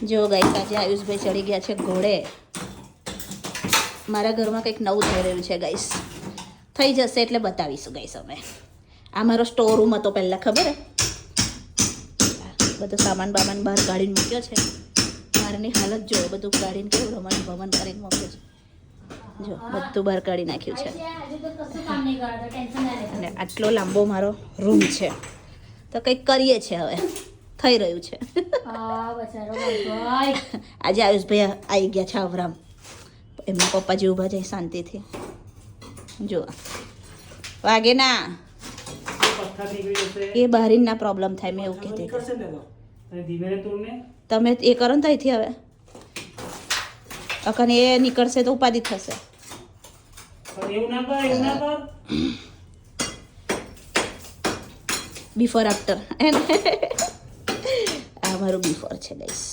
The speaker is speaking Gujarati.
જો ગાઈસ આજે આયુષભાઈ ચડી ગયા છે ઘોડે. મારા ઘરમાં કંઈક નવું થઈ રહ્યું છે ગાઈસ. થઈ જશે એટલે બતાવીશું ગાઈસ અમે. આ મારો સ્ટોર રૂમ હતો પહેલાં, ખબર હે? બધો સામાન બામાન બહાર કાઢીને મૂક્યો છે. બહારની હાલત જો, બધું કાઢીને કેવું રમણ ભમણ કરીને મૂક્યું છે. જો બધું બહાર કાઢી નાખ્યું છે. અને આટલો લાંબો મારો રૂમ છે. તો કંઈક કરીએ છીએ હવે, થઈ રહ્યું છે. આજે આયુષભાઈ આવી ગયા છે અવરામ. એમના પપ્પાજી ઊભા જાય શાંતિથી. જો વાગે ના, એ બહારીના પ્રોબ્લેમ થાય. મેં એવું કીધું તમે એ કરો ને ત્યાંથી હવે અકન એ નીકળશે તો ઉપાધિ થશે. બિફોર આફ્ટર આ મારું બિફોર છે ગાઈસ.